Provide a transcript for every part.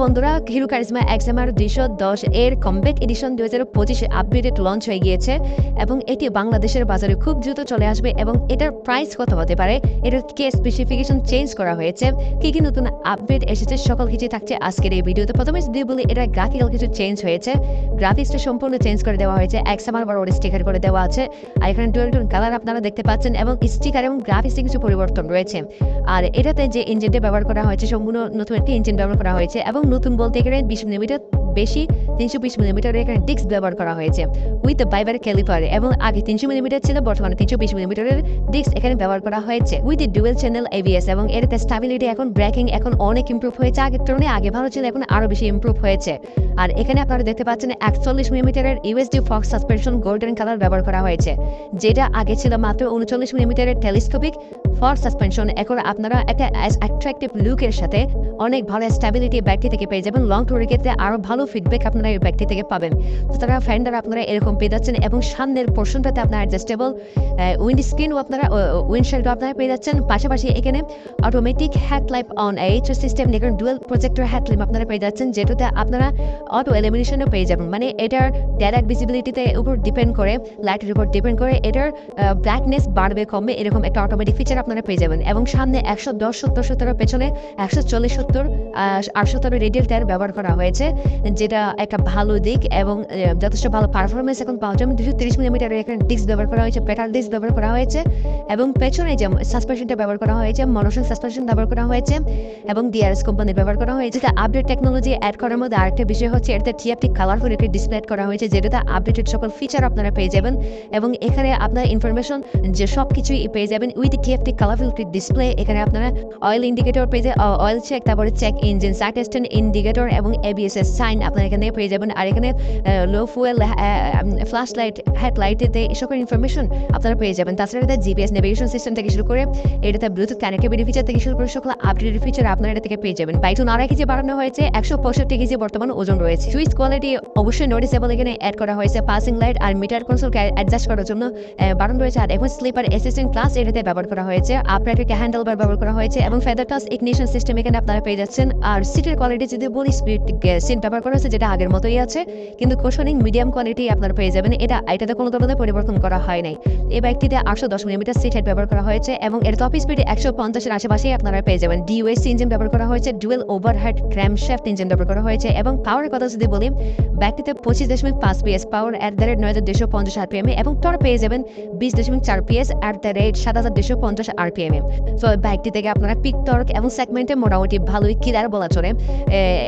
বন্ধুরা, hero charisma XMR 210 এর comeback addition 2025 updated launch হয়ে গিয়েছে এবং এটি বাংলাদেশের বাজারে খুব দ্রুত চলে আসবে এবং এটার প্রাইস কত হতে পারে, এটার কে স্পেসিফিকেশন চেঞ্জ করা হয়েছে, কি নতুন আপডেট এসেছে, সকল কিছু থাকছে আজকের এই ভিডিওতে। প্রথমে যদি বলি, এটা গ্রাফিক্যাল কিছু চেঞ্জ হয়েছে, গ্রাফিক্সটা সম্পূর্ণ চেঞ্জ করে দেওয়া হয়েছে, এক্সএমআর বড় স্টিকার করে দেওয়া আছে, আর এখানে ডুয়াল টোন কালার আপনারা দেখতে পাচ্ছেন এবং স্টিকার এবং গ্রাফিক্সে কিছু পরিবর্তন রয়েছে। আর এটাতে যে ইঞ্জিনটা ব্যবহার করা হয়েছে সম্পূর্ণ নতুন একটি ইঞ্জিন ব্যবহার করা হয়েছে এবং নতুন বলতে এখানে 20 মিলিমিটার বেশি 320 মিলিমিটারের এখানে ডিস্ক ব্যবহার করা হয়েছে উইথ বাইবার ক্যালিপার, এবং আগে 300 মিলিমিটার ছিল, বর্তমানে 320 মিলিমিটারের ডিস্ক এখানে ব্যবহার করা হয়েছে উইথ ডুয়েল চ্যানেল এবিএস, এবং এটাতে স্টেবিলিটি এখন ব্রেকিং এখন অনেক ইমপ্রুভ হয়েছে, আগের তুলনায় আগে ভালো ছিল, এখন আরো বেশি ইমপ্রুভ হয়েছে। আর এখানে আপনারা দেখতে পাচ্ছেন 41 মিলিমিটারের USD Fox suspension golden colour ব্যবহার করা হয়েছে, যেটা আগে ছিল মাত্র 39 মিলিমিটারের টেলিস্কোপিক ফক্স সাসপেনশন। এখন আপনারা একটা অ্যাট্রাকটিভ লুকের সাথে অনেক ভালো স্টেবিলিটি ব্যাগটি থেকে পেয়ে যাবেন, লং ট্যুরের ক্ষেত্রে আরো ভালো ফিডব্যাক আপনারা এই ব্যাগটি থেকে পাবেন। তো তারা ফ্যান্ডার আপনারা এরকম পেয়ে যাচ্ছেন এবং সামনের পোর্শনটাতে আপনার অ্যাডজাস্টেবল উইন্ড স্ক্রিনও আপনারা উইন্ডশিল্ডও আপনারা পেয়ে যাচ্ছেন। পাশাপাশি এখানে automatic headlight on H system, এখানে ডুয়েল প্রজেক্টর হেডলাইট আপনারা পেয়ে যাচ্ছেন, যেটাতে আপনারা অটো এলিমিনেশনও পেয়ে যাবেন, মানে এটার ডাইরেক্ট ভিজিবিলিটিতে উপর ডিপেন্ড করে, লাইটের উপর ডিপেন্ড করে এটার ব্রাইটনেস বাড়বে কমবে, এরকম একটা অটোমেটিক ফিচার আপনারা পেয়ে যাবেন। এবং সামনে 110 70 পেছনে 140 70 আর 70 রেডিয়াল টায়ার ব্যবহার করা হয়েছে, যেটা একটা ভালো দিক এবং যথেষ্ট ভালো পারফরমেন্স এখন পাওয়া যাবে। 230 মিলিমিটারের এখানে ডিস্ক ব্যবহার করা হয়েছে, পেটাল ডিস্ক ব্যবহার করা হয়েছে এবং পেছনে যে সাসপেনশনটা ব্যবহার করা হয়েছে মনোশন সাসপেনশন ব্যবহার করা হয়েছে এবং ডিআরএস কোম্পানির ব্যবহার করা হয়েছে। আপডেট টেকনোলজি অ্যাড করার মধ্যে আরেকটা বিষয় হচ্ছে এটাতে টিএফটি কালারফুল একটি ডিসপ্লে অ্যাড করা হয়েছে, যেটাতে আপডেটেড সকল ফিচার আপনারা পেয়ে যাবেন এবং এখানে আপনার ইনফরমেশন যে সব কিছুই পেয়ে যাবেন উইথ টিএফটি কালারফুল ডিসপ্লে। এখানে আপনারা অয়েল ইন্ডিকেটর পেয়ে যাবেন, অয়েল চেক, তারপরে check engine side stand indicator এবং এবিএস এর সাইন আপনারা এখানে পেয়ে যাবেন। আর এখানে লো ফুয়েল ফ্ল্যাশ লাইট হেডলাইটেতে এই সকল ইনফরমেশন আপনারা পেয়ে যাবেন। তাছাড়া এটা জিপিএস নেভিগেশন সিস্টেম থেকে শুরু করে এটাতে ব্লুটুথ কানেক্টিভিটি ফিচার থেকে শুরু করে সকল আপডেটেড ফিচার আপনারা এটা থেকে পেয়ে যাবেন। বাইটুন 2.5 কেজি বাড়ানো হয়েছে, 165 কেজি বর্তমান ওজন রয়েছে। সুইচ কোয়ালিটি অবশ্যই নোটিসেবল এখানে অ্যাড করা হয়েছে, পাসিং লাইট আর মিটার কনসোলকে অ্যাডজাস্ট করার জন্য বাটন রয়েছে। আর এখন স্লিপার অ্যাসিস্ট্যান্ট ক্লাস এটাতে ব্যবহার করা হয়েছে, আপরাইট হ্যান্ডেল বার ব্যবহার করা হয়েছে এবং ফেদার টাচ ইগনিশন সিস্টেম এখানে আপনারা পেয়ে যাচ্ছেন। আর সিটের কোয়ালিটি যদি বলি, স্পিড সিট ব্যবহার করা হয়েছে যেটা আগের মতোই আছে, কিন্তু কোশনিং মিডিয়াম কোয়ালিটি আপনারা পেয়ে যাবেন, এটাতে কোনো ধরনের পরিবর্তন করা হয় নাই। এই বাইকটিতে 810 মিলিমিটার সিট হেড ব্যবহার করা হয়েছে এবং এর টপ স্পিড 150 এর আশেপাশেই আপনারা পেয়ে যাবেন। ডিওএসসি ইঞ্জিন ব্যবহার করা হয়েছে, ডুয়েল ওভারহেড ক্র্যামশ্যাফট ইঞ্জিন ব্যবহার করা হয়েছে এবং পাওয়ারের কথা যদি বলি, বাইকটিতে 25.5 PS পাওয়ার @9250 RPM এবং টর্ক পেয়ে যাবেন 20.4 PS @7250 RPM। সো বাইকটি থেকে আপনারা পিক টর্ক এবং সেগমেন্টে মোটামুটি ভালোই কিলার বলা চলে।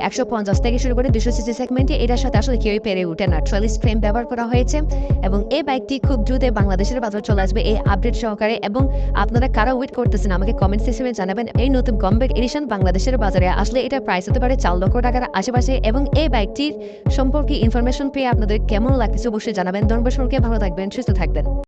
150 থেকে শুরু করে 200 সিসি সেগমেন্টে এটার সাথে আসলে কেউই পেরে উঠে না। ট্রেলিস ফ্রেম ব্যবহার করা হয়েছে এবং এই বাইকটি খুব দ্রুত বাংলাদেশের বাজারে চলে আসবে এই আপডেট সহকারে। এবং আপনারা কারা ওয়েট করতেছেন আমাকে কমেন্ট সেকশনে জানাবেন। এই নতুন কমব্যাক এডিশন বাংলাদেশের বাজারে আসলে এটা প্রাইস হতে পারে 4 লক্ষ টাকার আশেপাশে এবং এই বাইকটির সম্পর্কে ইনফরমেশন পেয়ে আপনাদের কেমন লাগতেছে অবশ্যই জানাবেন। ধন্যবাদ, সবাইকে ভালো থাকবেন, সুস্থ থাকবেন।